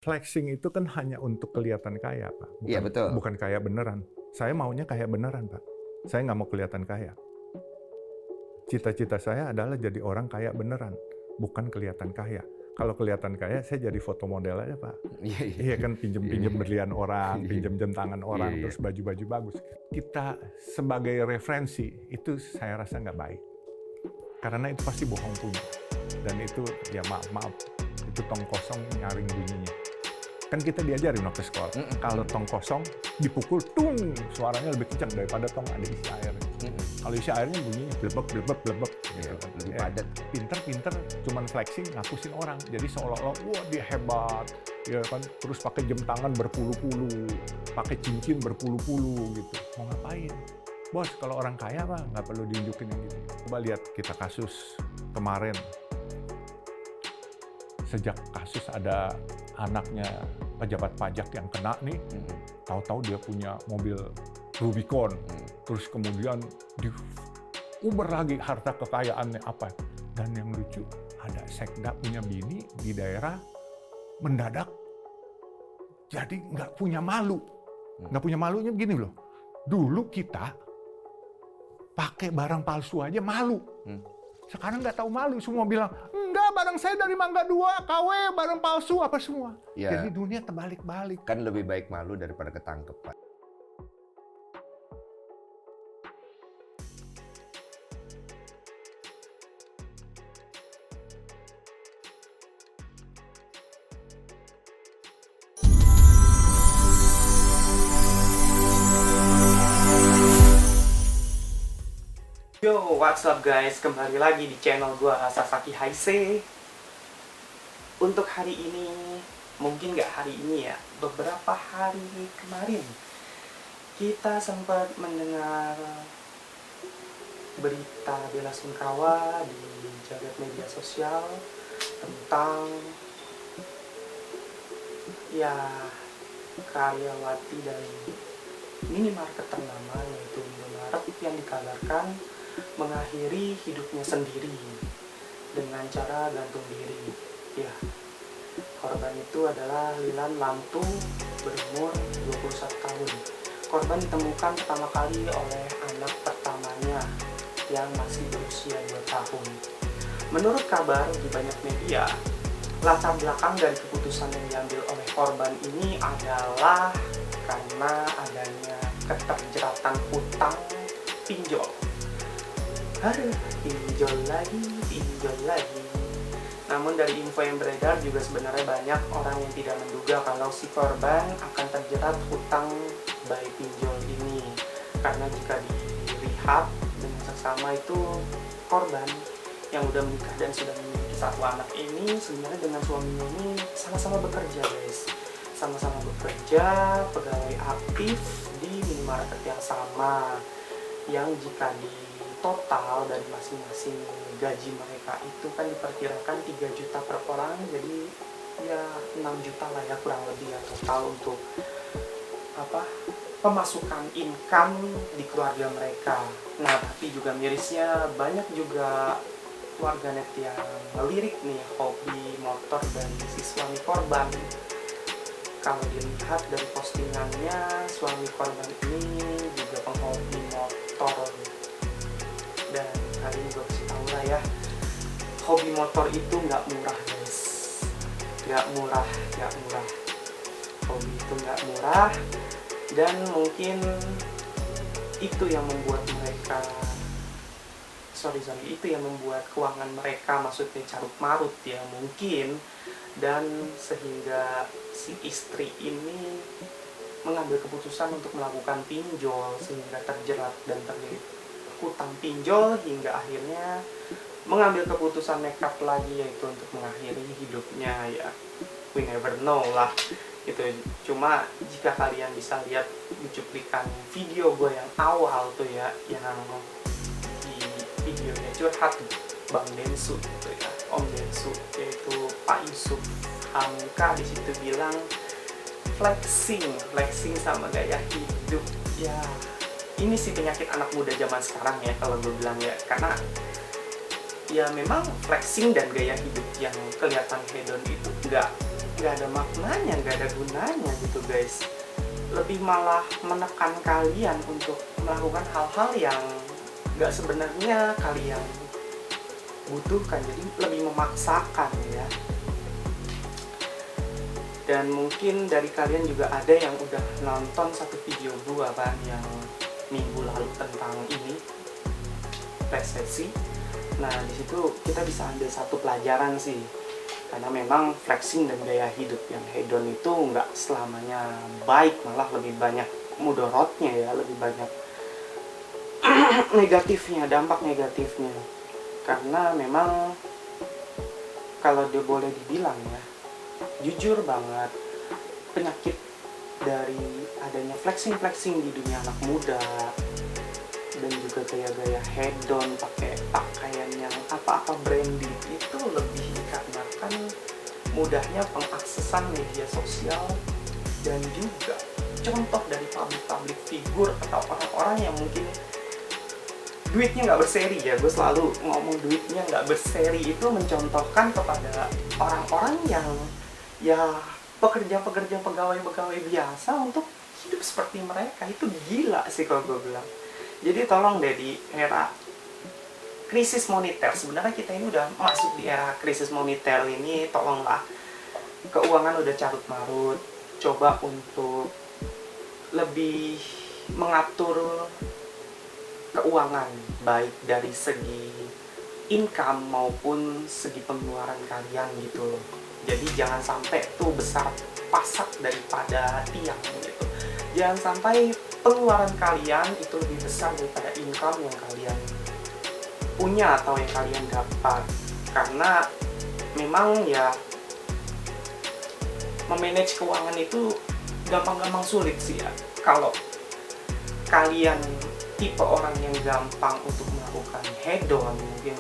Flexing itu kan hanya untuk kelihatan kaya, Pak. Iya, betul. Bukan kaya beneran. Saya maunya kaya beneran, Pak. Saya nggak mau kelihatan kaya. Cita-cita saya adalah jadi orang kaya beneran, bukan kelihatan kaya. Kalau kelihatan kaya, saya jadi foto model aja, Pak. Iya kan, pinjem-pinjem berlian orang, pinjem jam tangan orang, terus baju-baju bagus. Kita sebagai referensi, itu saya rasa nggak baik. Karena itu pasti bohong punya. Dan itu, ya maaf, itu tong kosong nyaring bunyinya. Kan kita diajarin waktu sekolah, kalau tong kosong dipukul, tung, suaranya lebih kencang daripada tong ada isi air. Kalau isi airnya bunyinya blebek. Gitu. Lebih padat. Pinter, cuman flexing, ngapusin orang. Jadi seolah-olah, wah dia hebat, ya kan. Terus pakai jam tangan berpuluh-puluh, pakai cincin berpuluh-puluh gitu. Mau ngapain? Bos, kalau orang kaya mah nggak perlu diunjukin yang gitu. Coba lihat kita kasus kemarin. Sejak kasus ada anaknya pejabat pajak yang kena nih, tahu-tahu dia punya mobil Rubicon, terus kemudian diuber lagi harta kekayaannya apa. Dan yang lucu, ada sekda punya bini di daerah mendadak jadi nggak punya malu. Nggak punya malunya begini loh, dulu kita pakai barang palsu aja malu. Sekarang nggak tahu malu, semua bilang, enggak, barang saya dari Mangga 2, KW, barang palsu, apa semua. Ya, jadi dunia terbalik-balik. kan lebih baik malu daripada ketangkep, Pak. Yo, what's up guys? Kembali lagi di channel gua Sasaki Haise. Untuk hari ini, mungkin nggak hari ini ya, beberapa hari kemarin kita sempat mendengar berita bela sungkawa di jagat media sosial tentang ya karyawati dari minimarket ternama yaitu Indomaret yang dikabarkan mengakhiri hidupnya sendiri dengan cara gantung diri. Ya, korban itu adalah Lilan Lamtu berumur 21 tahun. Korban ditemukan pertama kali oleh anak pertamanya yang masih berusia 2 tahun. Menurut kabar di banyak media, latar belakang dari keputusan yang diambil oleh korban ini adalah karena adanya keterjeratan hutang pinjol. Aduh, pinjol lagi. Namun dari info yang beredar juga sebenarnya banyak orang yang tidak menduga kalau si korban akan terjerat hutang by pinjol ini. Karena jika dilihat dengan seksama itu korban yang udah menikah dan sudah memiliki satu anak ini sebenarnya dengan suaminya ini sama-sama bekerja guys. Sama-sama bekerja, pegawai aktif di minimarket yang sama, yang jika di total dari masing-masing gaji mereka itu kan diperkirakan 3 juta per orang, jadi ya 6 juta lah ya kurang lebih ya total untuk pemasukan income di keluarga mereka. Nah tapi juga mirisnya banyak juga warganet yang melirik nih hobi motor dari si suami korban. Kalau dilihat dari postingannya, suami korban ini juga penghobi motor. Dan kali ini gue kasih tau lah ya, hobi motor itu nggak murah guys. Nggak murah. Hobi itu nggak murah. Dan mungkin itu yang membuat mereka itu yang membuat keuangan mereka maksudnya carut marut ya mungkin. Dan sehingga si istri ini mengambil keputusan untuk melakukan pinjol sehingga terjerat dan terlilit hutang pinjol hingga akhirnya mengambil keputusan nekat lagi yaitu untuk mengakhiri hidupnya ya. We never know lah gitu. Cuma jika kalian bisa lihat di cuplikan video gue yang awal tuh ya, yang di videonya curhat Bang Densu gitu ya, Om Densu yaitu Pak Yusuf Hamka di situ bilang flexing sama gaya hidup ya. Ini sih penyakit anak muda zaman sekarang ya kalau gue bilang ya, karena ya memang flexing dan gaya hidup yang kelihatan hedon itu nggak ada maknanya, nggak ada gunanya gitu guys. Lebih malah menekan kalian untuk melakukan hal-hal yang nggak sebenarnya kalian butuhkan, jadi lebih memaksakan ya. Dan mungkin dari kalian juga ada yang udah nonton satu video gua kan yang minggu lalu tentang ini, resesi. Nah di situ kita bisa ambil satu pelajaran sih, karena memang flexing dan gaya hidup yang hedon itu nggak selamanya baik, malah lebih banyak mudorotnya ya, lebih banyak negatifnya, dampak negatifnya. Karena memang kalau dia boleh dibilang ya, jujur banget, penyakit dari adanya flexing di dunia anak muda dan juga gaya-gaya hedon, pakai pakaian yang apa-apa branded, itu lebih dikarenakan mudahnya pengaksesan media sosial dan juga contoh dari public figure atau orang-orang yang mungkin duitnya nggak berseri ya. Gue selalu ngomong duitnya nggak berseri itu mencontohkan kepada orang-orang yang ya pekerja-pekerja, pegawai-pegawai biasa untuk hidup seperti mereka. Itu gila sih kalau gue bilang. Jadi tolong deh, di era krisis moneter, sebenarnya kita ini udah masuk di era krisis moneter ini, tolonglah, keuangan udah carut marut, coba untuk lebih mengatur keuangan baik dari segi income maupun segi pengeluaran kalian gitu loh. Jadi jangan sampai tuh besar pasak daripada tiang gitu. Jangan sampai pengeluaran kalian itu lebih besar daripada income yang kalian punya atau yang kalian dapat. Karena memang ya memanage keuangan itu gampang-gampang sulit sih ya. Kalau kalian tipe orang yang gampang untuk melakukan hedon, mungkin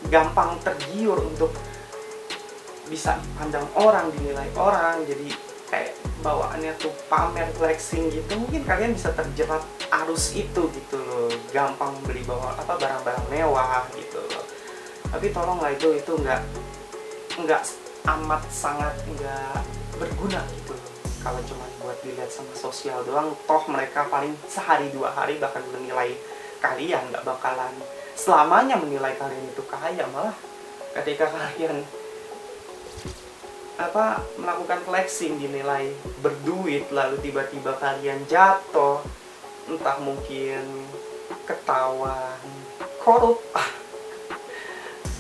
gampang tergiur untuk bisa dipandang orang, dinilai orang, jadi kayak bawaannya tuh pamer, flexing gitu, mungkin kalian bisa terjerat arus itu gitu loh, gampang beli barang-barang mewah gitu loh. Tapi tolonglah, itu nggak amat sangat nggak berguna gitu loh. Kalau cuma buat dilihat sama sosial doang, toh mereka paling sehari 2 hari bahkan menilai kalian, nggak bakalan selamanya menilai kalian itu kaya. Malah ketika kalian melakukan flexing dinilai berduit, lalu tiba-tiba kalian jatuh, entah mungkin ketahuan korup,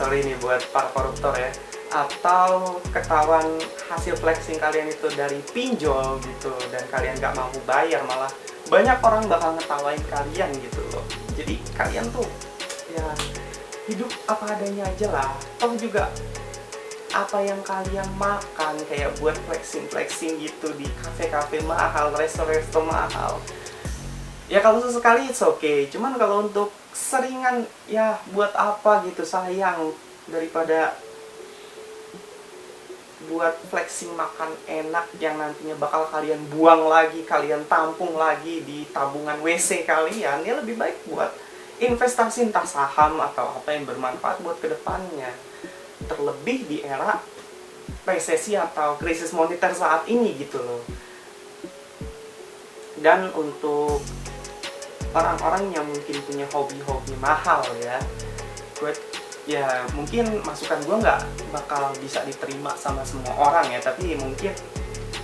sorry nih buat para koruptor ya, atau ketahuan hasil flexing kalian itu dari pinjol gitu dan kalian gak mampu bayar, malah banyak orang bakal ngetawain kalian gitu loh. Jadi kalian tuh ya hidup apa adanya aja lah. Toh juga apa yang kalian makan kayak buat flexing gitu di kafe-kafe mahal, resto-resto mahal, ya kalau sesekali it's okay. Cuman kalau untuk seringan ya buat apa gitu, sayang. Daripada buat flexing makan enak yang nantinya bakal kalian buang lagi, kalian tampung lagi di tabungan WC kalian, ya lebih baik buat investasi entah saham atau apa yang bermanfaat buat kedepannya. Terlebih di era resesi atau krisis moneter saat ini gitu loh. Dan untuk orang-orang yang mungkin punya hobi-hobi mahal ya mungkin masukan gue nggak bakal bisa diterima sama semua orang ya, tapi mungkin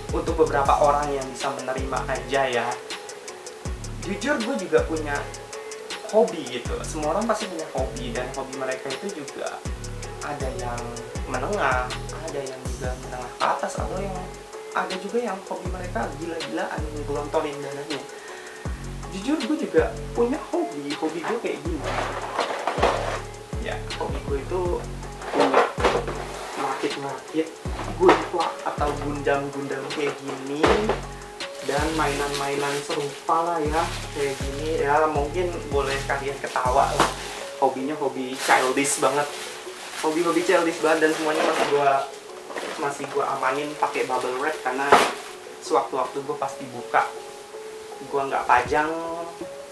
untuk beberapa orang yang bisa menerima aja ya. Jujur gue juga punya hobi gitu, semua orang pasti punya hobi, dan hobi mereka itu juga ada yang menengah, ada yang juga menengah ke atas, atau yang ada juga yang hobi mereka gila-gilaan ngelontorin dananya. Jujur gue juga punya hobi gue kayak gini ya. Hobi gue itu punya merakit gunpla atau gundam kayak gini, dan mainan-mainan serupa lah ya kayak gini ya. Mungkin boleh kalian ketawa lah, hobinya hobi childish banget, hobi childish banget, dan semuanya masih gue amanin pakai bubble wrap, karena sewaktu-waktu gue pasti buka. Gue nggak pajang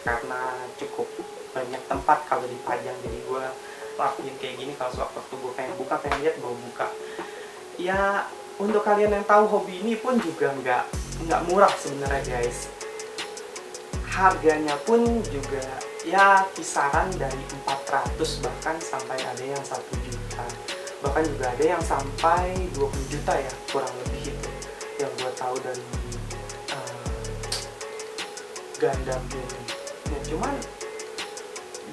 karena cukup banyak tempat kalau dipajang, jadi gue lakuin kayak gini. Kalau sewaktu-waktu gue pengen buka, pengen lihat, gue buka. Ya untuk kalian yang tahu hobi ini pun juga nggak murah sebenarnya guys. Harganya pun juga ya kisaran dari 400 bahkan sampai ada yang 1 juta. Bahkan juga ada yang sampai 20 juta ya, kurang lebih itu yang gue tahu dari Gundam ini. Nah, cuman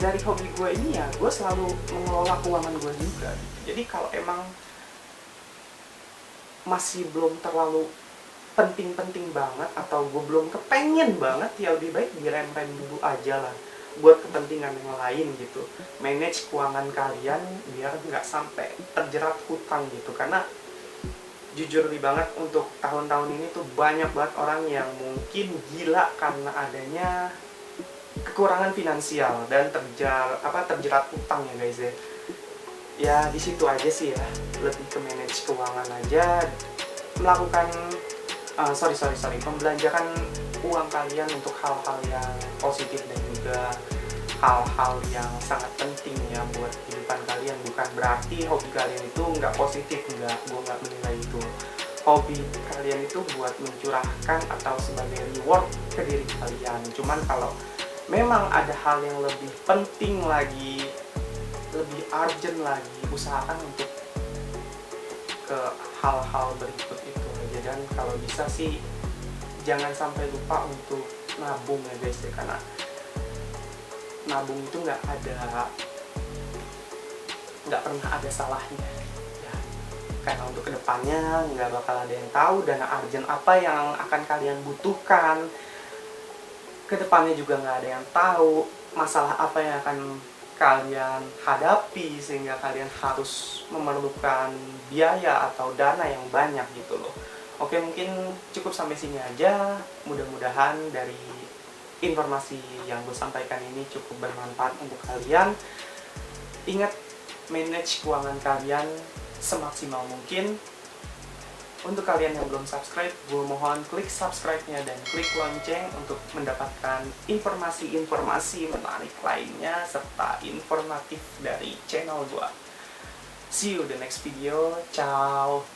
dari hobi gue ini ya, gue selalu mengelola keuangan gue juga. Jadi kalau emang masih belum terlalu penting-penting banget atau gue belum kepengen banget, ya lebih baik direm-rem dulu aja lah buat kepentingan yang lain gitu. Manage keuangan kalian biar nggak sampai terjerat hutang gitu. Karena jujur nih banget, untuk tahun-tahun ini tuh banyak banget orang yang mungkin gila karena adanya kekurangan finansial dan terjerat hutang ya guys ya. Ya di situ aja sih ya, lebih ke manage keuangan aja, melakukan membelanjakan uang kalian untuk hal-hal yang positif dan juga hal-hal yang sangat penting ya buat kehidupan kalian. Bukan berarti hobi kalian itu nggak positif, gue nggak menilai itu. Hobi kalian itu buat mencurahkan atau sebagai reward ke diri kalian. Cuman kalau memang ada hal yang lebih penting lagi, lebih urgent lagi, usahakan untuk ke hal-hal berikut itu aja. Dan kalau bisa sih jangan sampai lupa untuk nabung ya guys ya, karena nabung itu nggak pernah ada salahnya ya. Karena untuk kedepannya nggak bakal ada yang tahu dana urgent apa yang akan kalian butuhkan. Kedepannya juga nggak ada yang tahu masalah apa yang akan kalian hadapi sehingga kalian harus memerlukan biaya atau dana yang banyak gitu loh. Oke, mungkin cukup sampai sini aja. Mudah-mudahan dari informasi yang gue sampaikan ini cukup bermanfaat untuk kalian. Ingat, manage keuangan kalian semaksimal mungkin. Untuk kalian yang belum subscribe, gue mohon klik subscribe-nya dan klik lonceng untuk mendapatkan informasi-informasi menarik lainnya serta informatif dari channel gue. See you the next video. Ciao.